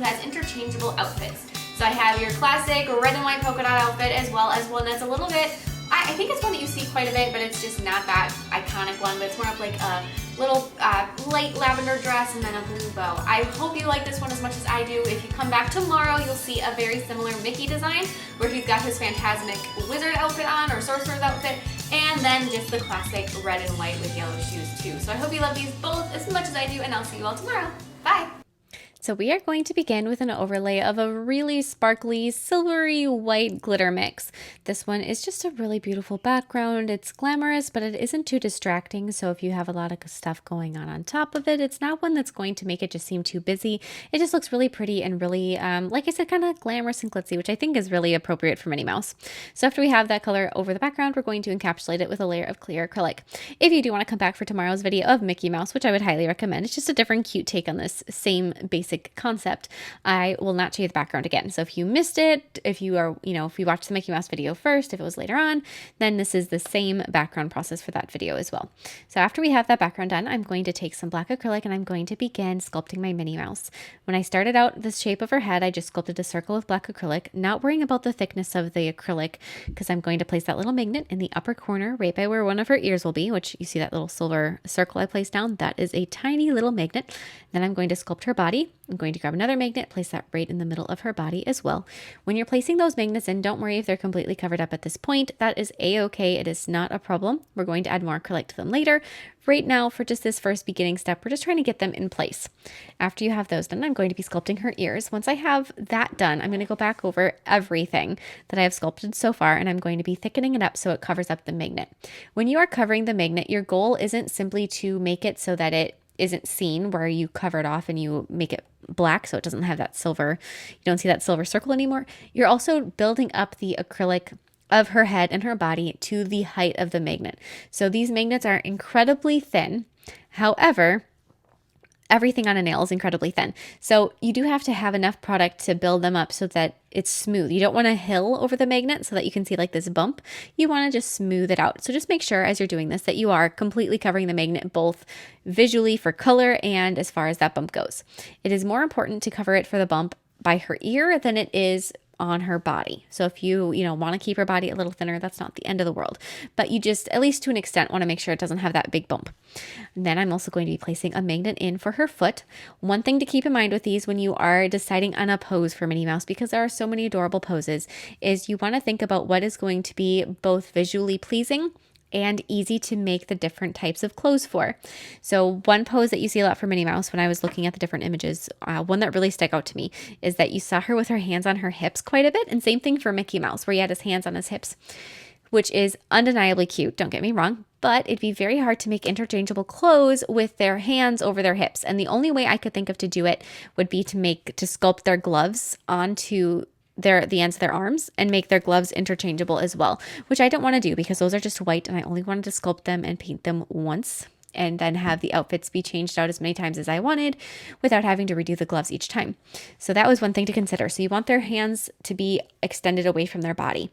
has interchangeable outfits. So I have your classic red and white polka dot outfit as well as one that's a little bit, I think it's one that you see quite a bit, but it's just not that iconic one, but it's more of like a little light lavender dress and then a blue bow. I hope you like this one as much as I do. If you come back tomorrow, you'll see a very similar Mickey design where he's got his Phantasmic wizard outfit on, or sorcerer's outfit, and then just the classic red and white with yellow shoes too. So I hope you love these both as much as I do, and I'll see you all tomorrow. Bye! So we are going to begin with an overlay of a really sparkly, silvery white glitter mix. This one is just a really beautiful background. It's glamorous, but it isn't too distracting. So if you have a lot of stuff going on top of it, it's not one that's going to make it just seem too busy. It just looks really pretty and really, like I said, kind of glamorous and glitzy, which I think is really appropriate for Minnie Mouse. So after we have that color over the background, we're going to encapsulate it with a layer of clear acrylic. If you do want to come back for tomorrow's video of Mickey Mouse, which I would highly recommend, it's just a different cute take on this same basic concept, I will not show you the background again. So if you missed it, if you are, if you watched the Mickey Mouse video first, if it was later on, then this is the same background process for that video as well. So after we have that background done, I'm going to take some black acrylic and I'm going to begin sculpting my Minnie Mouse. When I started out the shape of her head, I just sculpted a circle of black acrylic, not worrying about the thickness of the acrylic because I'm going to place that little magnet in the upper corner right by where one of her ears will be, which you see that little silver circle I placed down. That is a tiny little magnet. Then I'm going to sculpt her body. I'm going to grab another magnet, place that right in the middle of her body as well. When you're placing those magnets in, don't worry if they're completely covered up at this point. That is a-okay. It is not a problem. We're going to add more acrylic to them later. Right now, for just this first beginning step, we're just trying to get them in place. After you have those done, I'm going to be sculpting her ears. Once I have that done, I'm going to go back over everything that I have sculpted so far, and I'm going to be thickening it up so it covers up the magnet. When you are covering the magnet, your goal isn't simply to make it so that it isn't seen, where you cover it off and you make it black so it doesn't have that silver, you don't see that silver circle anymore. You're also building up the acrylic of her head and her body to the height of the magnet. So these magnets are incredibly thin. However, everything on a nail is incredibly thin. So you do have to have enough product to build them up so that it's smooth. You don't want to hill over the magnet so that you can see like this bump. You want to just smooth it out. So just make sure as you're doing this that you are completely covering the magnet both visually for color and as far as that bump goes. It is more important to cover it for the bump by her ear than it is on her body. So if you want to keep her body a little thinner, that's not the end of the world, but you just, at least to an extent, want to make sure it doesn't have that big bump. And then I'm also going to be placing a magnet in for her foot. One thing to keep in mind with these when you are deciding on a pose for Minnie Mouse, because there are so many adorable poses, is you want to think about what is going to be both visually pleasing and easy to make the different types of clothes for. So one pose that you see a lot for Minnie Mouse when I was looking at the different images, one that really stuck out to me is that you saw her with her hands on her hips quite a bit, and same thing for Mickey Mouse where he had his hands on his hips, which is undeniably cute, don't get me wrong, but it'd be very hard to make interchangeable clothes with their hands over their hips. And the only way I could think of to do it would be to sculpt their gloves onto the ends of their arms and make their gloves interchangeable as well, which I don't want to do because those are just white and I only wanted to sculpt them and paint them once and then have the outfits be changed out as many times as I wanted without having to redo the gloves each time. So that was one thing to consider. So you want their hands to be extended away from their body,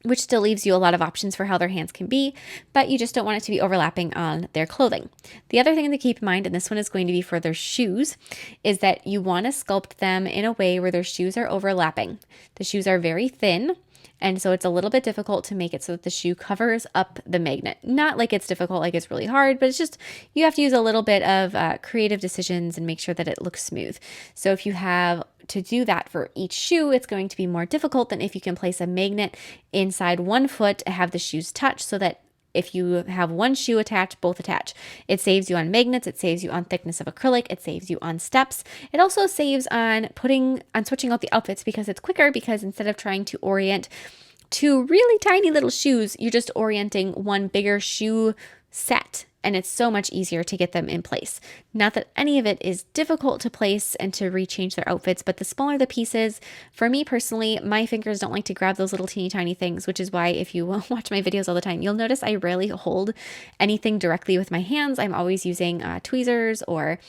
which still leaves you a lot of options for how their hands can be, but you just don't want it to be overlapping on their clothing. The other thing to keep in mind, and this one is going to be for their shoes, is that you want to sculpt them in a way where their shoes are overlapping. The shoes are very thin, and so it's a little bit difficult to make it so that the shoe covers up the magnet. Not like it's difficult, like it's really hard, but it's just, you have to use a little bit of creative decisions and make sure that it looks smooth. So if you have to do that for each shoe, it's going to be more difficult than if you can place a magnet inside one foot to have the shoes touch, so that if you have one shoe attached, both attach. It saves you on magnets, it saves you on thickness of acrylic, it saves you on steps. It also saves on switching out the outfits because it's quicker, because instead of trying to orient two really tiny little shoes, you're just orienting one bigger shoe set. And it's so much easier to get them in place. Not that any of it is difficult to place and to rechange their outfits, but the smaller the pieces, for me personally, my fingers don't like to grab those little teeny tiny things, which is why if you watch my videos all the time, you'll notice I rarely hold anything directly with my hands. I'm always using tweezers or,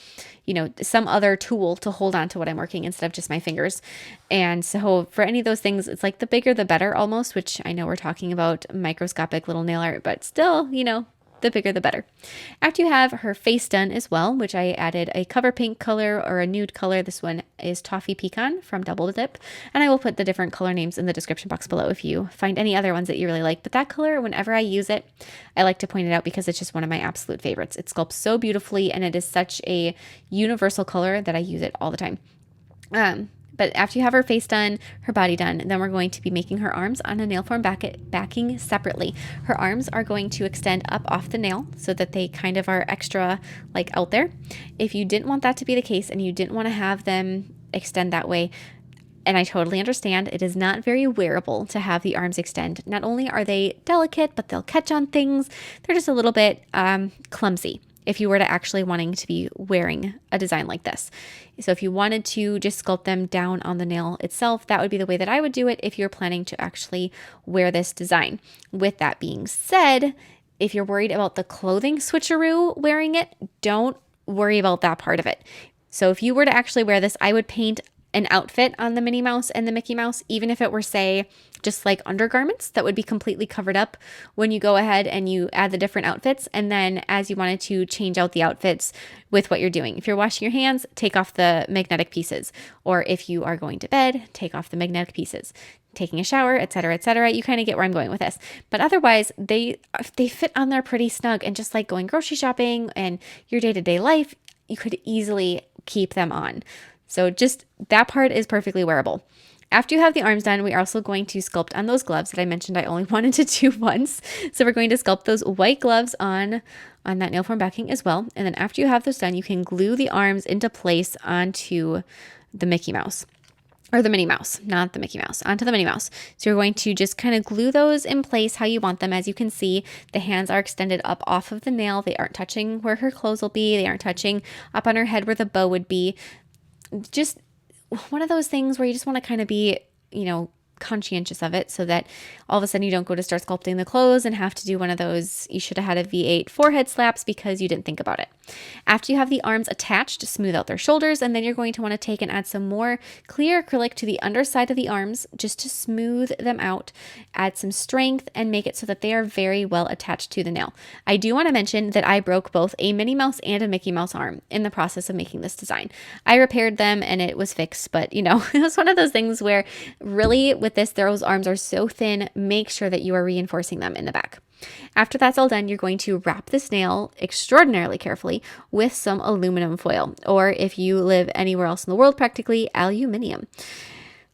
some other tool to hold on to what I'm working instead of just my fingers. And so for any of those things, it's like the bigger the better almost, which I know we're talking about microscopic little nail art, but still, the bigger the better. After you have her face done as well, which I added a cover pink color or a nude color. This one is Toffee Pecan from Double Dip. And I will put the different color names in the description box below if you find any other ones that you really like. But that color, whenever I use it, I like to point it out because it's just one of my absolute favorites. It sculpts so beautifully and it is such a universal color that I use it all the time. But after you have her face done, her body done, then we're going to be making her arms on a nail form backing separately. Her arms are going to extend up off the nail so that they kind of are extra like out there. If you didn't want that to be the case and you didn't want to have them extend that way, and I totally understand, it is not very wearable to have the arms extend. Not only are they delicate, but they'll catch on things. They're just a little bit clumsy if you were to actually wanting to be wearing a design like this. So if you wanted to just sculpt them down on the nail itself, that would be the way that I would do it if you're planning to actually wear this design. With that being said, if you're worried about the clothing switcheroo wearing it, don't worry about that part of it. So if you were to actually wear this, I would paint an outfit on the Minnie Mouse and the Mickey Mouse, even if it were, say, just like undergarments that would be completely covered up when you go ahead and you add the different outfits. And then as you wanted to change out the outfits with what you're doing. If you're washing your hands, take off the magnetic pieces. Or if you are going to bed, take off the magnetic pieces. Taking a shower, etc., etc. You kind of get where I'm going with this. But otherwise, they fit on there pretty snug, and just like going grocery shopping and your day-to-day life, you could easily keep them on. So just that part is perfectly wearable. After you have the arms done, we're also going to sculpt on those gloves that I mentioned I only wanted to do once. So we're going to sculpt those white gloves on that nail form backing as well. And then after you have those done, you can glue the arms into place onto the Mickey Mouse. Or the Minnie Mouse, not the Mickey Mouse, onto the Minnie Mouse. So you're going to just kind of glue those in place how you want them. As you can see, the hands are extended up off of the nail. They aren't touching where her clothes will be. They aren't touching up on her head where the bow would be. Just one of those things where you just want to kind of be, conscientious of it so that all of a sudden you don't go to start sculpting the clothes and have to do one of those, you should have had a V8 forehead slaps because you didn't think about it. After you have the arms attached, smooth out their shoulders, and then you're going to want to take and add some more clear acrylic to the underside of the arms just to smooth them out, add some strength, and make it so that they are very well attached to the nail. I do want to mention that I broke both a Minnie Mouse and a Mickey Mouse arm in the process of making this design. I repaired them and it was fixed, but it was one of those things where really with this, those arms are so thin, make sure that you are reinforcing them in the back. After that's all done, you're going to wrap this nail extraordinarily carefully with some aluminum foil, or if you live anywhere else in the world, practically aluminium.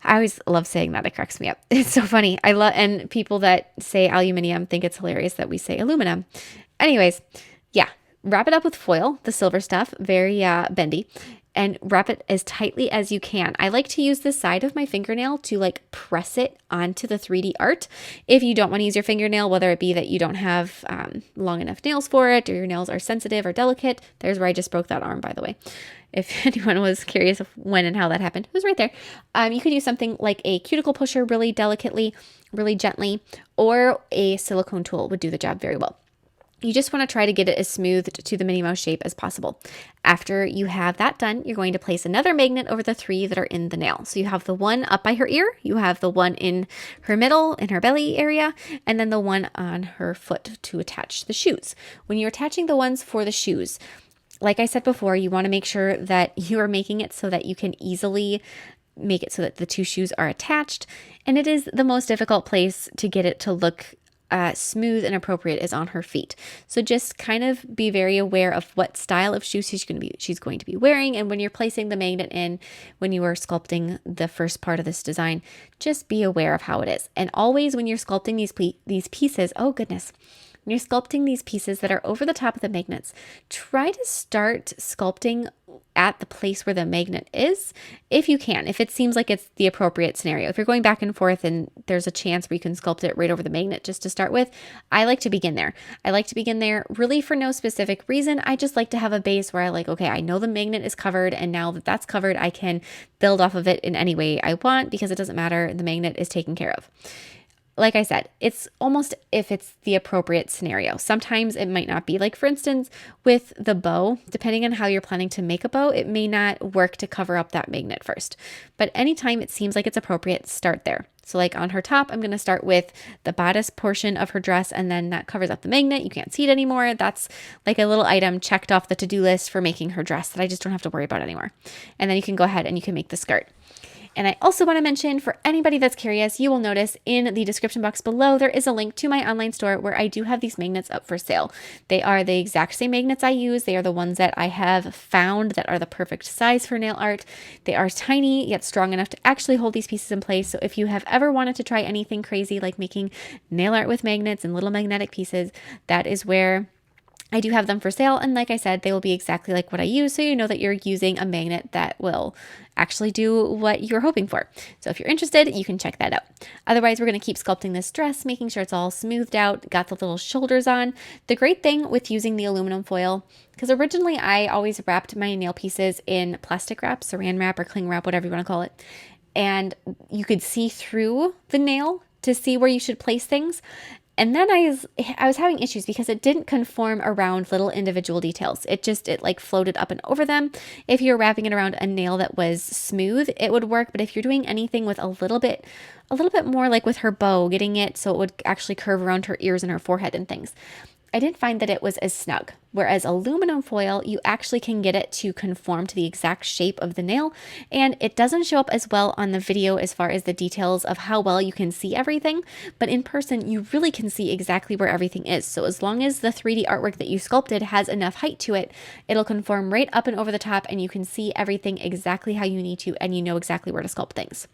I always love saying that. It cracks me up. It's so funny. And people that say aluminium think it's hilarious that we say aluminum. Anyways, yeah, wrap it up with foil, the silver stuff, very bendy, and wrap it as tightly as you can. I like to use the side of my fingernail to press it onto the 3D art. If you don't want to use your fingernail, whether it be that you don't have long enough nails for it, or your nails are sensitive or delicate, there's where I just broke that arm, by the way. If anyone was curious of when and how that happened, it was right there. You could use something like a cuticle pusher really delicately, really gently, or a silicone tool would do the job very well. You just want to try to get it as smooth to the Minnie Mouse shape as possible. After you have that done, you're going to place another magnet over the 3 that are in the nail. So you have the one up by her ear, you have the one in her middle, in her belly area, and then the one on her foot to attach the shoes. When you're attaching the ones for the shoes, like I said before, you want to make sure that you are making it so that you can easily make it so that the 2 shoes are attached. And it is the most difficult place to get it to look smooth and appropriate is on her feet. So just kind of be very aware of what style of shoes she's going to be wearing. And when you're placing the magnet in, when you are sculpting the first part of this design, just be aware of how it is. And always when you're sculpting these pieces, oh goodness, when you're sculpting these pieces that are over the top of the magnets, try to start sculpting at the place where the magnet is, if you can, if it seems like it's the appropriate scenario. If you're going back and forth and there's a chance where you can sculpt it right over the magnet just to start with, I like to begin there. I like to begin there really for no specific reason. I just like to have a base where okay, I know the magnet is covered, and now that that's covered, I can build off of it in any way I want because it doesn't matter. The magnet is taken care of. like I said, it's almost if it's the appropriate scenario. Sometimes it might not be. Like for instance, with the bow, depending on how you're planning to make a bow, it may not work to cover up that magnet first. But anytime it seems like it's appropriate, start there. So like on her top, I'm going to start with the bodice portion of her dress, and then that covers up the magnet. You can't see it anymore. That's like a little item checked off the to-do list for making her dress that I just don't have to worry about anymore. And then you can go ahead and you can make the skirt. And I also want to mention, for anybody that's curious, you will notice in the description box below, there is a link to my online store where I do have these magnets up for sale. They are the exact same magnets I use. They are the ones that I have found that are the perfect size for nail art. They are tiny, yet strong enough to actually hold these pieces in place. So if you have ever wanted to try anything crazy like making nail art with magnets and little magnetic pieces, that is where I do have them for sale, and like I said, they will be exactly like what I use, so you know that you're using a magnet that will actually do what you're hoping for. So if you're interested, you can check that out. Otherwise, we're going to keep sculpting this dress, making sure it's all smoothed out, got the little shoulders on. The great thing with using the aluminum foil, because originally I always wrapped my nail pieces in plastic wrap, saran wrap, or cling wrap, whatever you want to call it, and you could see through the nail to see where you should place things. And then I was having issues because it didn't conform around little individual details. It like floated up and over them. If you're wrapping it around a nail that was smooth, it would work. But if you're doing anything with a little bit more, like with her bow, getting it so it would actually curve around her ears and her forehead and things, I didn't find that it was as snug. Whereas aluminum foil, you actually can get it to conform to the exact shape of the nail, and it doesn't show up as well on the video as far as the details of how well you can see everything, but in person, you really can see exactly where everything is. So as long as the 3D artwork that you sculpted has enough height to it, it'll conform right up and over the top, and you can see everything exactly how you need to, and you know exactly where to sculpt things.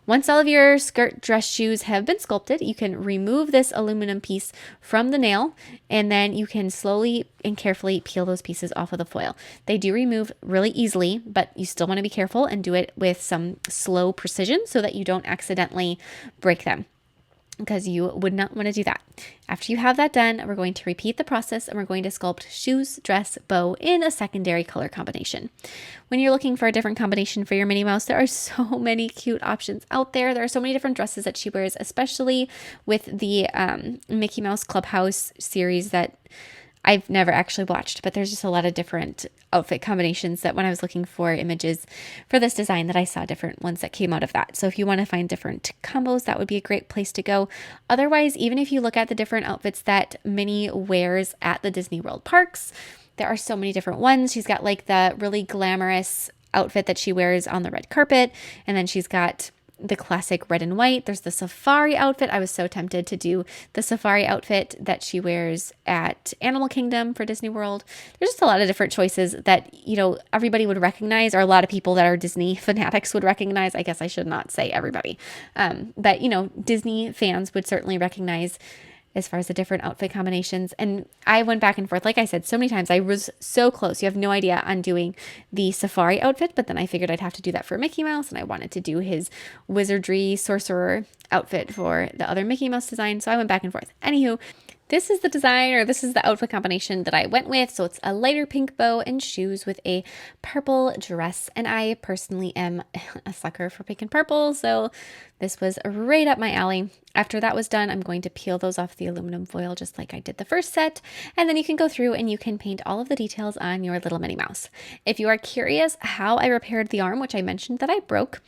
Once all of your skirt, dress, shoes have been sculpted, you can remove this aluminum piece from the nail, and then you can slowly and carefully peel those pieces off of the foil. They do remove really easily, but you still want to be careful and do it with some slow precision so that you don't accidentally break them, because you would not want to do that. After you have that done, we're going to repeat the process, and we're going to sculpt shoes, dress, bow in a secondary color combination. When you're looking for a different combination for your Minnie Mouse, there are so many cute options out there. There are so many different dresses that she wears, especially with the Mickey Mouse Clubhouse series that I've never actually watched, but there's just a lot of different outfit combinations that when I was looking for images for this design, that I saw different ones that came out of that. So if you want to find different combos, that would be a great place to go. Otherwise, even if you look at the different outfits that Minnie wears at the Disney World parks, there are so many different ones. She's got like the really glamorous outfit that she wears on the red carpet, and then she's got the classic red and white. There's the safari outfit. I was so tempted to do the safari outfit that she wears at Animal Kingdom for Disney World. There's just a lot of different choices that, you know, everybody would recognize, or a lot of people that are Disney fanatics would recognize. I guess I should not say everybody. But, you know, Disney fans would certainly recognize as far as the different outfit combinations. And I went back and forth, like I said, so many times. I was so close, you have no idea, on doing the safari outfit, but then I figured I'd have to do that for Mickey Mouse, and I wanted to do his wizardry sorcerer outfit for the other Mickey Mouse design, so I went back and forth. Anywho, this is the design, or this is the outfit combination that I went with. So it's a lighter pink bow and shoes with a purple dress. And I personally am a sucker for pink and purple, so this was right up my alley. After that was done, I'm going to peel those off the aluminum foil just like I did the first set. And then you can go through and you can paint all of the details on your little Minnie Mouse. If you are curious how I repaired the arm, which I mentioned that I broke,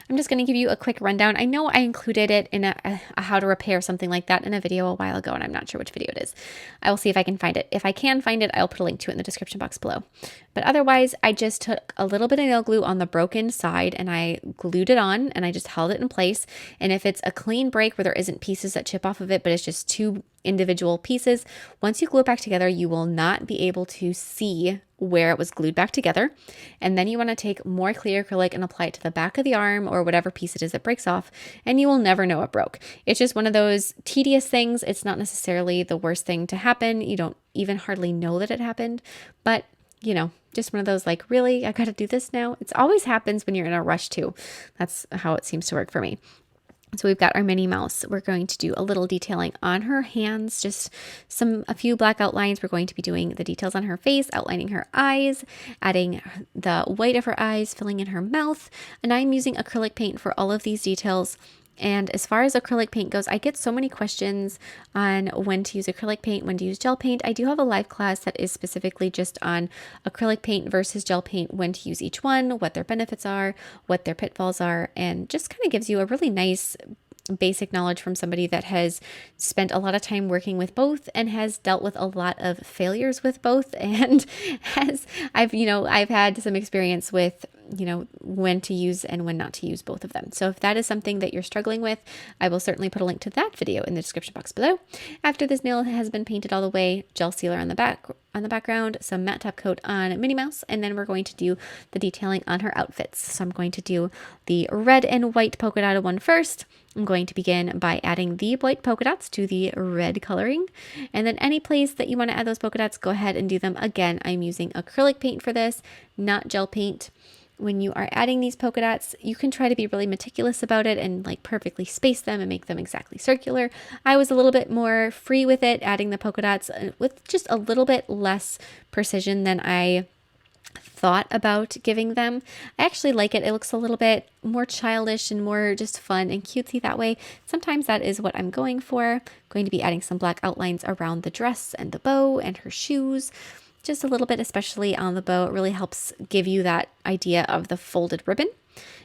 I'm just going to give you a quick rundown. I know I included it in a how to repair something like that in a video a while ago, and I'm not sure which video it is. I will see if I can find it. If I can find it, I'll put a link to it in the description box below. But otherwise, I just took a little bit of nail glue on the broken side and I glued it on, and I just held it in place. And if it's a clean break where there isn't pieces that chip off of it, but it's just two individual pieces, once you glue it back together, you will not be able to see where it was glued back together. And then you want to take more clear acrylic and apply it to the back of the arm or whatever piece it is that breaks off, and you will never know it broke. It's just one of those tedious things. It's not necessarily the worst thing to happen. You don't even hardly know that it happened, but you know, just one of those like, really, I got to do this now. It always happens when you're in a rush too. That's how it seems to work for me. So we've got our Minnie Mouse. We're going to do a little detailing on her hands, just a few black outlines. We're going to be doing the details on her face, outlining her eyes, adding the white of her eyes, filling in her mouth. And I'm using acrylic paint for all of these details. And as far as acrylic paint goes, I get so many questions on when to use acrylic paint, when to use gel paint. I do have a live class that is specifically just on acrylic paint versus gel paint, when to use each one, what their benefits are, what their pitfalls are, and just kind of gives you a really nice basic knowledge from somebody that has spent a lot of time working with both and has dealt with a lot of failures with both, and I've had some experience with when to use and when not to use both of them. So if that is something that you're struggling with, I will certainly put a link to that video in the description box below. After this nail has been painted all the way, gel sealer on the background, some matte top coat on Minnie Mouse, and then we're going to do the detailing on her outfits. So I'm going to do the red and white polka dotted one first. I'm going to begin by adding the white polka dots to the red coloring, and then any place that you want to add those polka dots, go ahead and do them. Again, I'm using acrylic paint for this, not gel paint. When you are adding these polka dots, you can try to be really meticulous about it and like perfectly space them and make them exactly circular. I was a little bit more free with it, adding the polka dots with just a little bit less precision than I thought about giving them. I actually like it. It looks a little bit more childish and more just fun and cutesy that way. Sometimes that is what I'm going for. I'm going to be adding some black outlines around the dress and the bow and her shoes. Just a little bit, especially on the bow. It really helps give you that idea of the folded ribbon.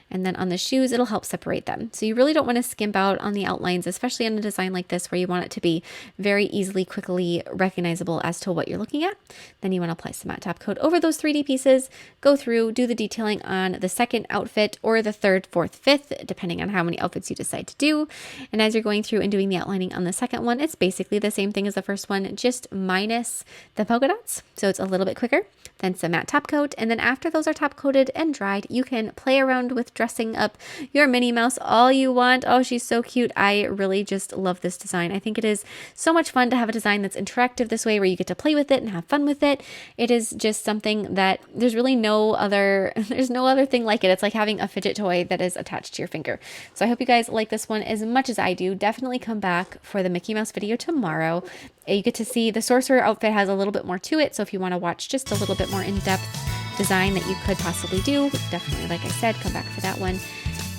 And then on the shoes, it'll help separate them. So you really don't want to skimp out on the outlines, especially on a design like this where you want it to be very easily, quickly recognizable as to what you're looking at. Then you want to apply some matte top coat over those 3D pieces, go through, do the detailing on the second outfit or the third, fourth, fifth, depending on how many outfits you decide to do. And as you're going through and doing the outlining on the second one, it's basically the same thing as the first one, just minus the polka dots. So it's a little bit quicker. Then some matte top coat, and then after those are top coated and dried, you can play around with dressing up your Minnie Mouse all you want. Oh, she's so cute. I really just love this design. I think it is so much fun to have a design that's interactive this way, where you get to play with it and have fun with it. It is just something that there's really no other thing like it. It's like having a fidget toy that is attached to your finger. So I hope you guys like this one as much as I do. Definitely come back for the Mickey Mouse video tomorrow. You get to see the sorcerer outfit has a little bit more to it. So if you want to watch just a little bit more in-depth design that you could possibly do, definitely, like I said, come back for that one.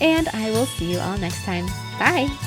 And I will see you all next time. Bye.